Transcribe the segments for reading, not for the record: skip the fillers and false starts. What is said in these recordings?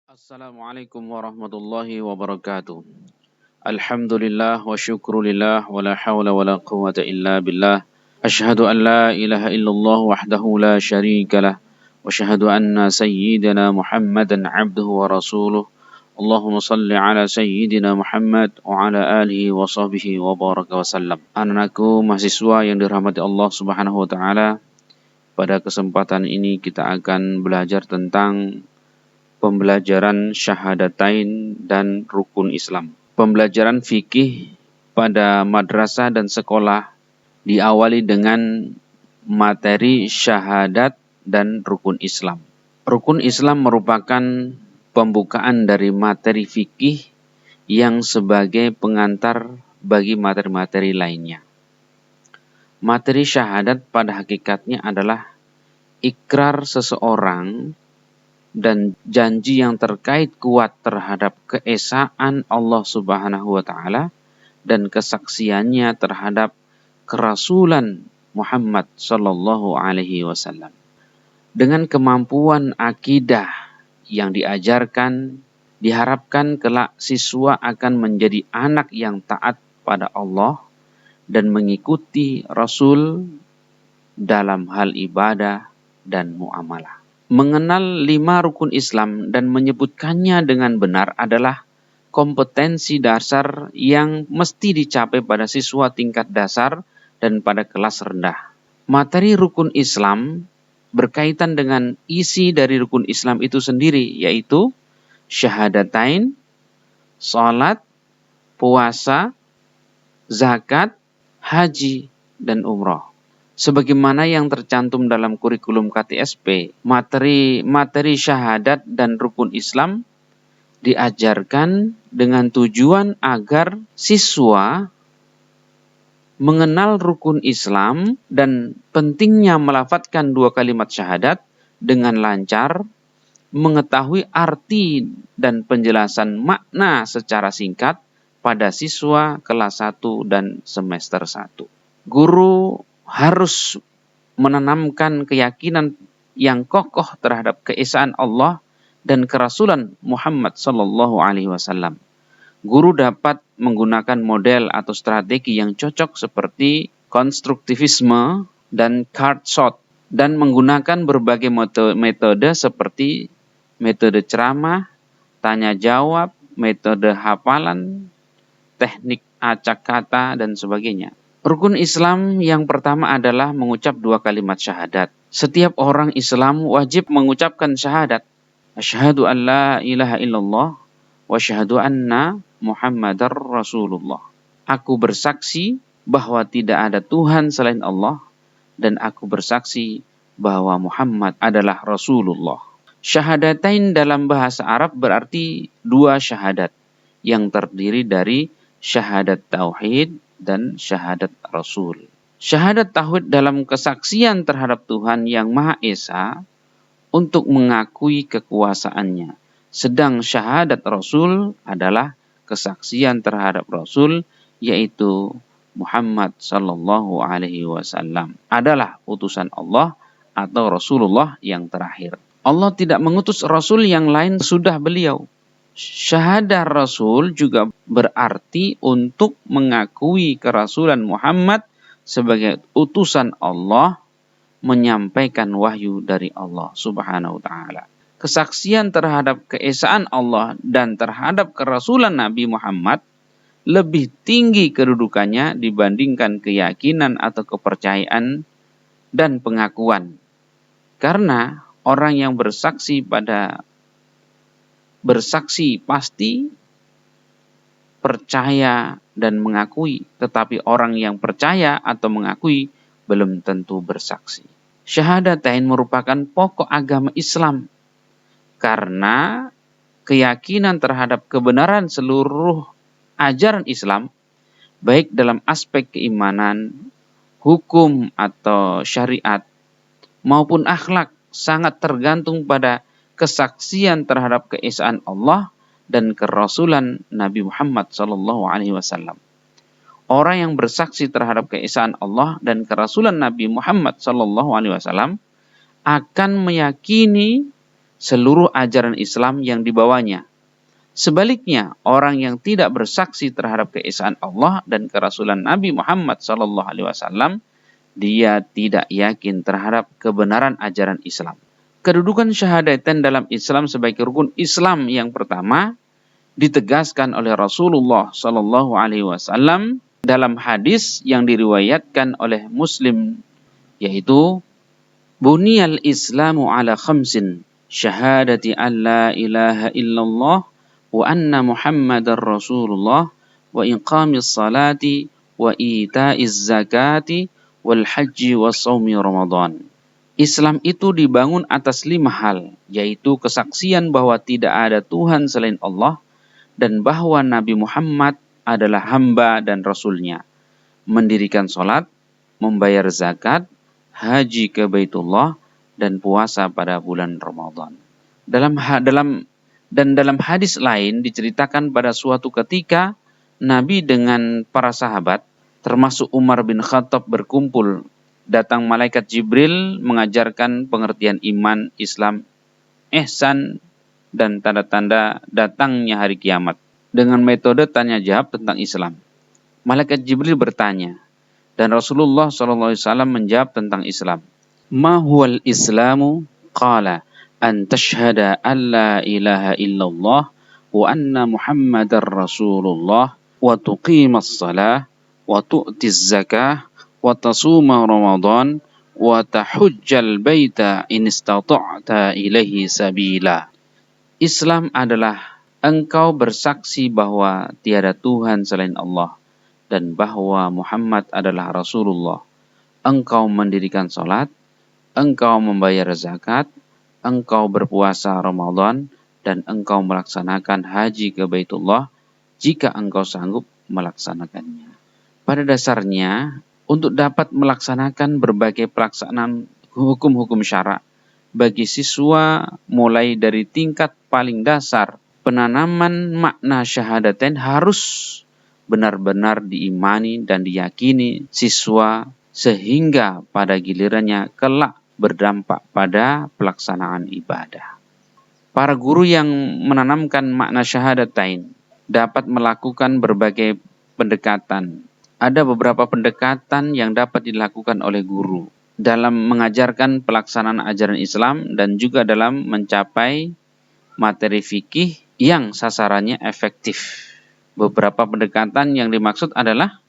Assalamualaikum warahmatullahi wabarakatuh. Alhamdulillah wa syukrulillah wa la hawla wa la quwwata illa billah. Ashhadu an la ilaha illallah wahdahu la syarika lah. Wa ashhadu anna sayyidina Muhammadan abduhu wa rasuluh. Allahumma salli ala sayyidina Muhammad wa ala alihi wa sahbihi wa baraka wa sallam. Anak-anakku mahasiswa yang dirahmati Allah Subhanahu wa taala, pada kesempatan ini kita akan belajar tentang pembelajaran syahadatain dan rukun Islam. Pembelajaran fikih pada madrasah dan sekolah diawali dengan materi syahadat dan rukun Islam. Rukun Islam merupakan pembukaan dari materi fikih yang sebagai pengantar bagi materi-materi lainnya. Materi syahadat pada hakikatnya adalah ikrar seseorang dan janji yang terkait kuat terhadap keesaan Allah Subhanahu wa taala dan kesaksiannya terhadap kerasulan Muhammad sallallahu alaihi wasallam. Dengan kemampuan akidah yang diajarkan, diharapkan kelak siswa akan menjadi anak yang taat pada Allah dan mengikuti Rasul dalam hal ibadah dan muamalah. Mengenal 5 rukun Islam dan menyebutkannya dengan benar adalah kompetensi dasar yang mesti dicapai pada siswa tingkat dasar dan pada kelas rendah. Materi rukun Islam berkaitan dengan isi dari rukun Islam itu sendiri, yaitu syahadatain, salat, puasa, zakat, haji, dan umroh. Sebagaimana yang tercantum dalam kurikulum KTSP, materi syahadat dan rukun Islam diajarkan dengan tujuan agar siswa mengenal rukun Islam dan pentingnya melafadzkan 2 kalimat syahadat dengan lancar, mengetahui arti dan penjelasan makna secara singkat pada siswa kelas 1 dan semester 1. Guru harus menanamkan keyakinan yang kokoh terhadap keesaan Allah dan kerasulan Muhammad sallallahu alaihi wasallam. Guru dapat menggunakan model atau strategi yang cocok seperti konstruktivisme dan card shot dan menggunakan berbagai metode seperti metode ceramah, tanya jawab, metode hafalan, teknik acak kata dan sebagainya. Rukun Islam yang pertama adalah mengucap 2 kalimat syahadat. Setiap orang Islam wajib mengucapkan syahadat. Asyhadu an la ilaha illallah wa asyhadu anna Muhammadar Rasulullah. Aku bersaksi bahwa tidak ada Tuhan selain Allah dan aku bersaksi bahwa Muhammad adalah Rasulullah. Syahadatain dalam bahasa Arab berarti 2 syahadat yang terdiri dari syahadat tauhid dan syahadat Rasul. Syahadat tauhid dalam kesaksian terhadap Tuhan yang Maha Esa untuk mengakui kekuasaannya. Sedang syahadat Rasul adalah kesaksian terhadap Rasul, yaitu Muhammad sallallahu alaihi wasallam adalah utusan Allah atau Rasulullah yang terakhir. Allah tidak mengutus Rasul yang lain sudah beliau. Syahadah Rasul juga berarti untuk mengakui kerasulan Muhammad sebagai utusan Allah menyampaikan wahyu dari Allah Subhanahu wa taala. Kesaksian terhadap keesaan Allah dan terhadap kerasulan Nabi Muhammad lebih tinggi kedudukannya dibandingkan keyakinan atau kepercayaan dan pengakuan. Karena orang yang bersaksi pasti percaya dan mengakui, tetapi orang yang percaya atau mengakui belum tentu bersaksi. Syahadatain merupakan pokok agama Islam karena keyakinan terhadap kebenaran seluruh ajaran Islam, baik dalam aspek keimanan, hukum atau syariat maupun akhlak, sangat tergantung pada kesaksian terhadap keesaan Allah dan kerasulan Nabi Muhammad sallallahu alaihi wasallam. Orang yang bersaksi terhadap keesaan Allah dan kerasulan Nabi Muhammad sallallahu alaihi wasallam akan meyakini seluruh ajaran Islam yang dibawanya. Sebaliknya, orang yang tidak bersaksi terhadap keesaan Allah dan kerasulan Nabi Muhammad SAW, dia tidak yakin terhadap kebenaran ajaran Islam. Kedudukan syahadatain dalam Islam sebagai rukun Islam yang pertama ditegaskan oleh Rasulullah SAW dalam hadis yang diriwayatkan oleh Muslim, yaitu Buniyal Islamu ala khamsin, syahadati an la ilaha illallah wa anna Muhammadar Rasulullah wa iqamis salati wa ita'iz zakati wal haji wa shaumi Ramadan. Islam itu dibangun atas 5 hal, yaitu kesaksian bahwa tidak ada Tuhan selain Allah dan bahwa Nabi Muhammad adalah hamba dan rasulnya, mendirikan sholat, membayar zakat, haji ke Baitullah, dan puasa pada bulan Ramadan. Dalam hadis lain diceritakan pada suatu ketika Nabi dengan para sahabat, termasuk Umar bin Khattab berkumpul. Datang malaikat Jibril mengajarkan pengertian iman, Islam, ihsan, dan tanda-tanda datangnya hari kiamat dengan metode tanya jawab tentang Islam. Malaikat Jibril bertanya, dan Rasulullah SAW menjawab tentang Islam. Ma huwal Islamu? Qala an tashhada an la ilaha illallah wa anna Muhammadar Rasulullah wa tuqimas salah wa tu'tiz zakah wa tasuma Ramadan wa tahujjal baita in istata'ta ilaihi sabila. Islam adalah engkau bersaksi bahwa tiada Tuhan selain Allah dan bahwa Muhammad adalah Rasulullah. Engkau mendirikan salat, engkau membayar zakat, engkau berpuasa Ramadan, dan engkau melaksanakan haji ke Baitullah jika engkau sanggup melaksanakannya. Pada dasarnya, untuk dapat melaksanakan berbagai pelaksanaan hukum-hukum syara bagi siswa mulai dari tingkat paling dasar, penanaman makna syahadatain harus benar-benar diimani dan diyakini siswa sehingga pada gilirannya kelak berdampak pada pelaksanaan ibadah. Para guru yang menanamkan makna syahadatain dapat melakukan berbagai pendekatan. Ada beberapa pendekatan yang dapat dilakukan oleh guru dalam mengajarkan pelaksanaan ajaran Islam dan juga dalam mencapai materi fikih yang sasarannya efektif. Beberapa pendekatan yang dimaksud adalah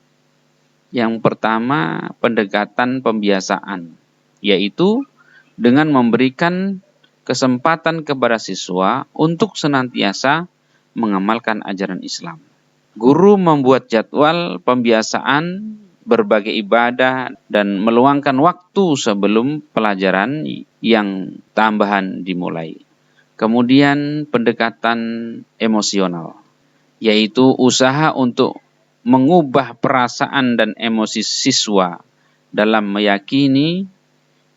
yang pertama, pendekatan pembiasaan, yaitu dengan memberikan kesempatan kepada siswa untuk senantiasa mengamalkan ajaran Islam. Guru membuat jadwal pembiasaan berbagai ibadah dan meluangkan waktu sebelum pelajaran yang tambahan dimulai. Kemudian pendekatan emosional, yaitu usaha untuk mengubah perasaan dan emosi siswa dalam meyakini,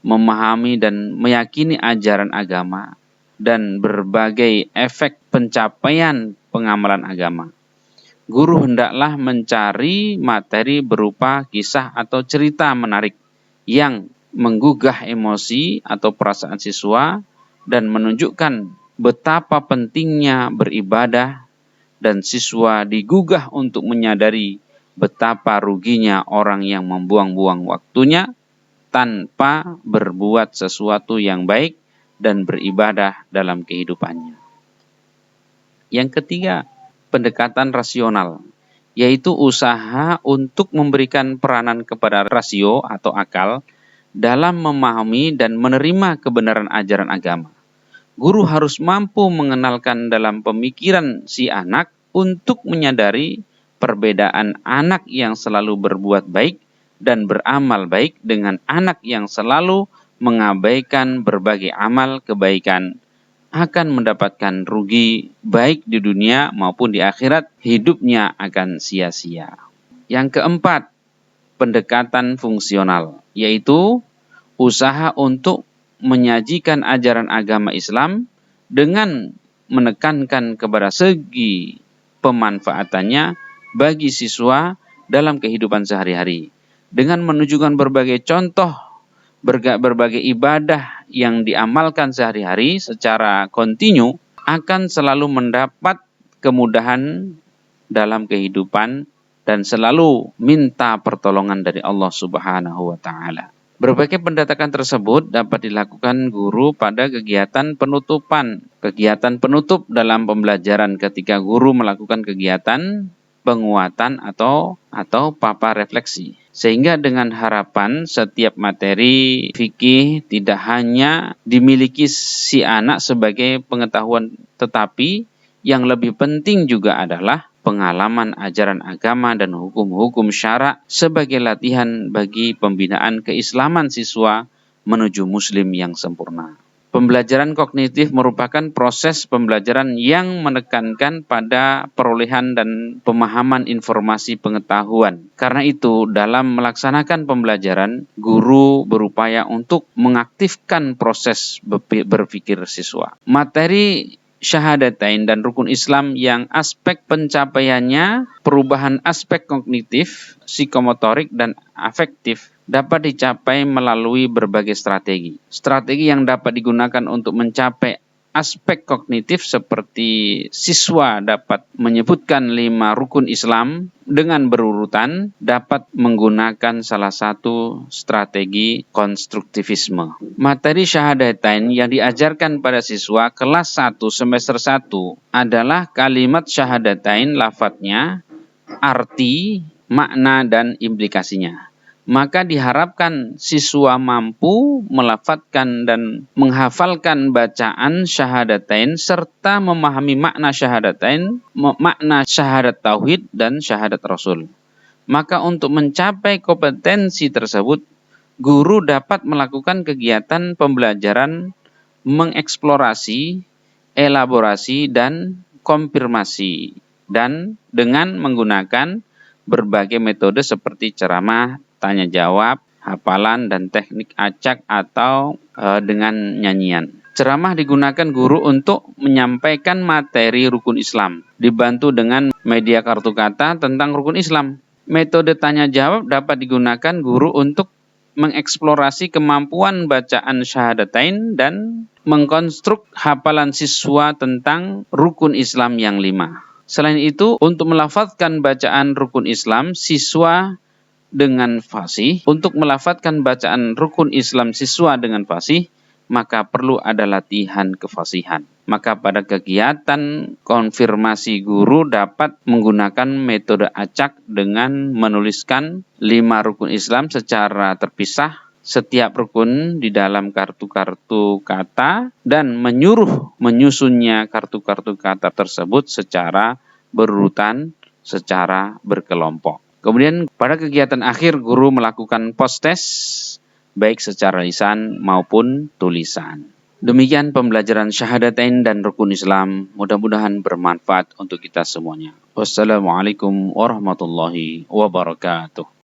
memahami dan meyakini ajaran agama dan berbagai efek pencapaian pengamalan agama. Guru hendaklah mencari materi berupa kisah atau cerita menarik yang menggugah emosi atau perasaan siswa dan menunjukkan betapa pentingnya beribadah, dan siswa digugah untuk menyadari betapa ruginya orang yang membuang-buang waktunya tanpa berbuat sesuatu yang baik dan beribadah dalam kehidupannya. Yang ketiga, pendekatan rasional, yaitu usaha untuk memberikan peranan kepada rasio atau akal dalam memahami dan menerima kebenaran ajaran agama. Guru harus mampu mengenalkan dalam pemikiran si anak untuk menyadari perbedaan anak yang selalu berbuat baik dan beramal baik dengan anak yang selalu mengabaikan berbagai amal kebaikan akan mendapatkan rugi baik di dunia maupun di akhirat, hidupnya akan sia-sia. Yang keempat, pendekatan fungsional, yaitu usaha untuk menyajikan ajaran agama Islam dengan menekankan kepada segi pemanfaatannya bagi siswa dalam kehidupan sehari-hari, dengan menunjukkan berbagai contoh, berbagai ibadah yang diamalkan sehari-hari secara kontinu akan selalu mendapat kemudahan dalam kehidupan dan selalu minta pertolongan dari Allah Subhanahu wa taala. Berbagai pendekatan tersebut dapat dilakukan guru pada kegiatan penutupan. Kegiatan penutup dalam pembelajaran ketika guru melakukan kegiatan penguatan atau paparan refleksi. Sehingga dengan harapan setiap materi fikih tidak hanya dimiliki si anak sebagai pengetahuan, tetapi yang lebih penting juga adalah pengalaman ajaran agama dan hukum-hukum syara sebagai latihan bagi pembinaan keislaman siswa menuju muslim yang sempurna. Pembelajaran kognitif merupakan proses pembelajaran yang menekankan pada perolehan dan pemahaman informasi pengetahuan. Karena itu, dalam melaksanakan pembelajaran, guru berupaya untuk mengaktifkan proses berpikir siswa. Materi syahadatain dan rukun Islam yang aspek pencapaiannya perubahan aspek kognitif, psikomotorik, dan afektif dapat dicapai melalui berbagai strategi. Strategi yang dapat digunakan untuk mencapai aspek kognitif seperti siswa dapat menyebutkan 5 rukun Islam dengan berurutan, dapat menggunakan salah satu strategi konstruktivisme. Materi syahadatain yang diajarkan pada siswa kelas 1 semester 1 adalah kalimat syahadatain, lafadznya, arti, makna, dan implikasinya. Maka diharapkan siswa mampu melafadzkan dan menghafalkan bacaan syahadatain serta memahami makna syahadatain, makna syahadat tauhid dan syahadat rasul. Maka untuk mencapai kompetensi tersebut, guru dapat melakukan kegiatan pembelajaran mengeksplorasi, elaborasi, dan konfirmasi, dan dengan menggunakan berbagai metode seperti ceramah, tanya jawab, hafalan, dan teknik acak atau dengan nyanyian. Ceramah digunakan guru untuk menyampaikan materi rukun Islam, dibantu dengan media kartu kata tentang rukun Islam. Metode tanya jawab dapat digunakan guru untuk mengeksplorasi kemampuan bacaan syahadatain dan mengkonstruk hafalan siswa tentang rukun Islam yang 5. Selain itu, untuk melafadzkan bacaan rukun Islam siswa dengan fasih, untuk melafadzkan bacaan rukun Islam siswa dengan fasih, maka perlu ada latihan kefasihan. Maka pada kegiatan konfirmasi, guru dapat menggunakan metode acak dengan menuliskan 5 rukun Islam secara terpisah, setiap rukun di dalam kartu-kartu kata, dan menyuruh menyusunnya kartu-kartu kata tersebut secara berurutan, secara berkelompok. Kemudian pada kegiatan akhir guru melakukan post-test baik secara lisan maupun tulisan. Demikian pembelajaran syahadatain dan rukun Islam, mudah-mudahan bermanfaat untuk kita semuanya. Wassalamualaikum warahmatullahi wabarakatuh.